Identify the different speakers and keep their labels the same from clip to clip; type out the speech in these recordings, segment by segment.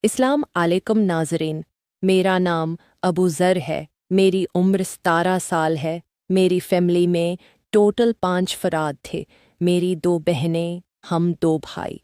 Speaker 1: इस्लाम आलेकुम नाज़रीन। मेरा नाम अबू ज़र है। मेरी उम्र 17 साल है। मेरी फैमिली में टोटल 5 फ़राद थे। मेरी 2 बहनें, हम 2 भाई।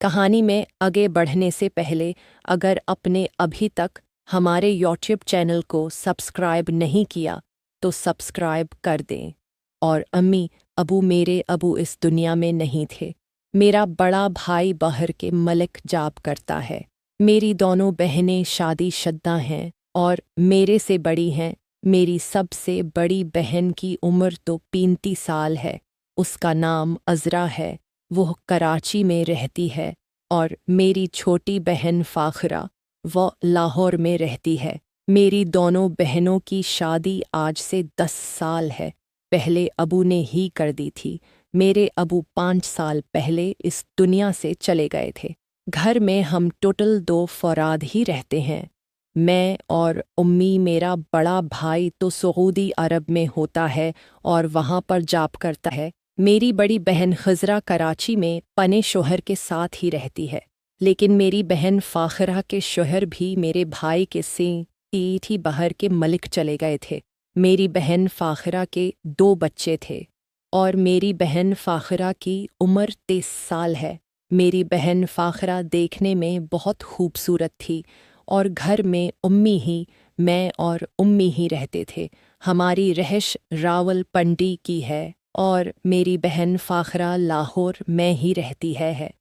Speaker 1: कहानी में आगे बढ़ने से पहले अगर आपने अभी तक हमारे यूट्यूब चैनल को सब्सक्राइब नहीं किया तो सब्सक्राइब कर दें। और अम्मी अबू मेरे अबू इस दुनिया में नहीं थे। मेरा बड़ा भाई बाहर के मलिक जॉब करता है। मेरी दोनों बहनें शादीशुदा हैं और मेरे से बड़ी हैं। मेरी सबसे बड़ी बहन की उम्र तो 35 साल है। उसका नाम अज़रा है। वो कराची में रहती है। और मेरी छोटी बहन फ़ाखरा वो लाहौर में रहती है। मेरी दोनों बहनों की शादी आज से 10 साल है। पहले अबू ने ही कर दी थी। मेरे अबू 5 साल पहले इस दुनिया से चले गए थे। घर में हम टोटल 2 फ़राद ही रहते हैं। मैं और उम्मी। मेरा बड़ा भाई तो सऊदी अरब में होता है और वहाँ पर जॉब करता है। मेरी बड़ी बहन खज़रा कराची में पने शोहर के साथ ही रहती है। लेकिन मेरी बहन फ़ाखरा के शोहर भी मेरे भाई के सेठ ही बाहर के मलिक चले गए थे। मेरी बहन फ़ाखरा के 2 बच्चे थे और मेरी बहन फ़ाखरा की उम्र 23 साल है। मेरी बहन फ़ाखरा देखने में बहुत खूबसूरत थी और घर में मैं और उम्मी ही रहते थे। हमारी रहिश रावलपिंडी की है और मेरी बहन फ़ाखरा लाहौर में ही रहती है।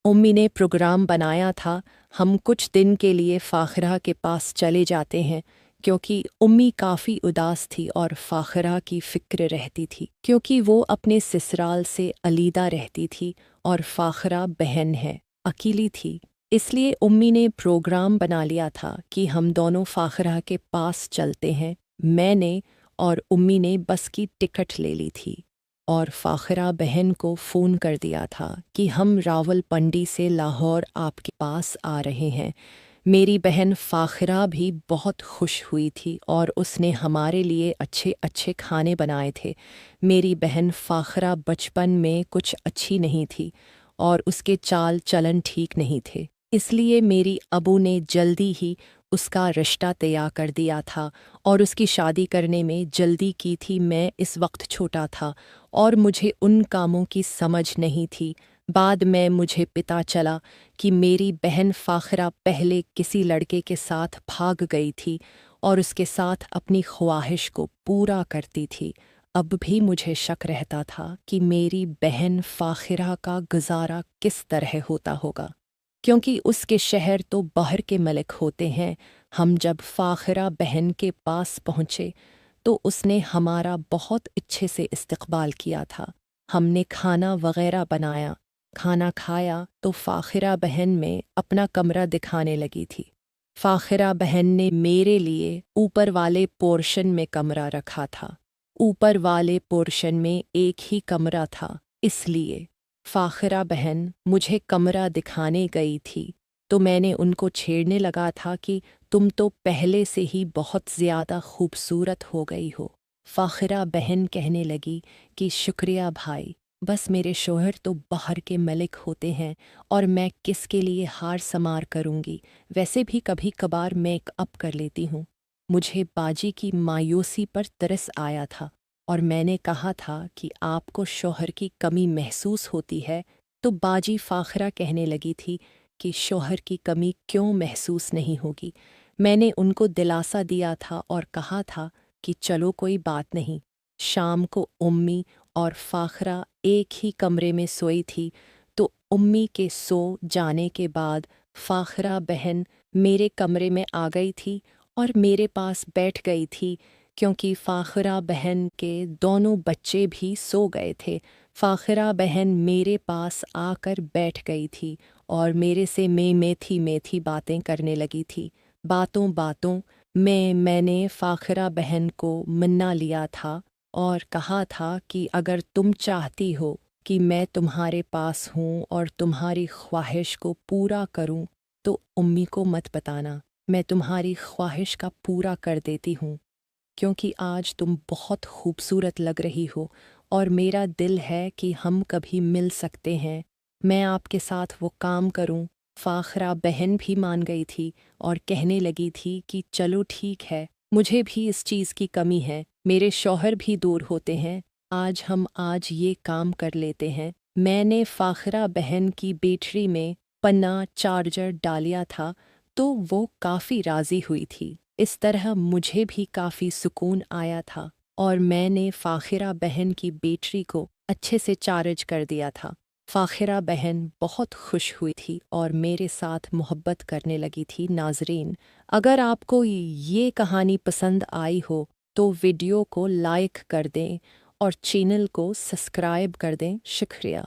Speaker 1: उम्मी ने प्रोग्राम बनाया था हम कुछ दिन के लिए फ़ाखरा के पास चले जाते हैं क्योंकि उम्मी काफ़ी उदास थी और फ़ाखरा की फ़िक्र रहती थी क्योंकि वो अपने ससुराल से अलग रहती थी और फ़ाखरा बहन है अकेली थी। इसलिए उम्मी ने प्रोग्राम बना लिया था कि हम दोनों फ़ाखरा के पास चलते हैं। मैंने और उम्मी ने बस की टिकट ले ली थी और फ़ाखरा बहन को फ़ोन कर दिया था कि हम रावलपिंडी से लाहौर आपके पास आ रहे हैं। मेरी बहन फ़ाखरा भी बहुत खुश हुई थी और उसने हमारे लिए अच्छे अच्छे खाने बनाए थे। मेरी बहन फ़ाखरा बचपन में कुछ अच्छी नहीं थी और उसके चाल चलन ठीक नहीं थे। इसलिए मेरी अबू ने जल्दी ही उसका रिश्ता तैयार कर दिया था और उसकी शादी करने में जल्दी की थी। मैं इस वक्त छोटा था और मुझे उन कामों की समझ नहीं थी। बाद में मुझे पता चला कि मेरी बहन फ़ाखरा पहले किसी लड़के के साथ भाग गई थी और उसके साथ अपनी ख्वाहिश को पूरा करती थी। अब भी मुझे शक रहता था कि मेरी बहन फ़ाखरा का गुजारा किस तरह होता होगा क्योंकि उसके शहर तो बाहर के मलिक होते हैं। हम जब फ़ाखरा बहन के पास पहुँचे तो उसने हमारा बहुत अच्छे से इस्तकबाल किया था। हमने खाना वग़ैरह बनाया, खाना खाया तो फ़ाखरा बहन में अपना कमरा दिखाने लगी थी। फ़ाखरा बहन ने मेरे लिए ऊपर वाले पोर्शन में कमरा रखा था। ऊपर वाले पोर्शन में एक ही कमरा था, इसलिए फ़ाखरा बहन मुझे कमरा दिखाने गई थी तो मैंने उनको छेड़ने लगा था कि तुम तो पहले से ही बहुत ज़्यादा खूबसूरत हो गई हो। फ़ाखरा बहन कहने लगी कि शुक्रिया भाई, बस मेरे शोहर तो बाहर के मलिक होते हैं और मैं किसके लिए हार समार करूँगी। वैसे भी कभी कभार मेकअप कर लेती हूँ। मुझे बाजी की मायूसी पर तरस आया था और मैंने कहा था कि आपको शौहर की कमी महसूस होती है तो बाजी फ़ाखरा कहने लगी थी कि शौहर की कमी क्यों महसूस नहीं होगी। मैंने उनको दिलासा दिया था और कहा था कि चलो कोई बात नहीं। शाम को उम्मी और फ़ाखरा एक ही कमरे में सोई थी तो उम्मी के सो जाने के बाद फ़ाखरा बहन मेरे कमरे में आ गई थी और मेरे पास बैठ गई थी क्योंकि फ़ाखरा बहन के दोनों बच्चे भी सो गए थे। फ़ाखरा बहन मेरे पास आकर बैठ गई थी और मेरे से मेथी बातें करने लगी थी। बातों बातों में मैंने फ़ाखरा बहन को मना लिया था और कहा था कि अगर तुम चाहती हो कि मैं तुम्हारे पास हूँ और तुम्हारी ख्वाहिश को पूरा करूँ तो उम्मी को मत बताना। मैं तुम्हारी ख्वाहिश का पूरा कर देती हूँ क्योंकि आज तुम बहुत खूबसूरत लग रही हो और मेरा दिल है कि हम कभी मिल सकते हैं। मैं आपके साथ वो काम करूं फाखरा बहन भी मान गई थी और कहने लगी थी कि चलो ठीक है, मुझे भी इस चीज़ की कमी है, मेरे शौहर भी दूर होते हैं, आज ये काम कर लेते हैं। मैंने फाखरा बहन की बैटरी में पन्ना चार्जर डालिया था तो वो काफ़ी राज़ी हुई थी। इस तरह मुझे भी काफ़ी सुकून आया था और मैंने फाखरा बहन की बैटरी को अच्छे से चार्ज कर दिया था। फाखरा बहन बहुत खुश हुई थी और मेरे साथ मोहब्बत करने लगी थी। नाज़रीन, अगर आपको ये कहानी पसंद आई हो तो वीडियो को लाइक कर दें और चैनल को सब्सक्राइब कर दें। शुक्रिया।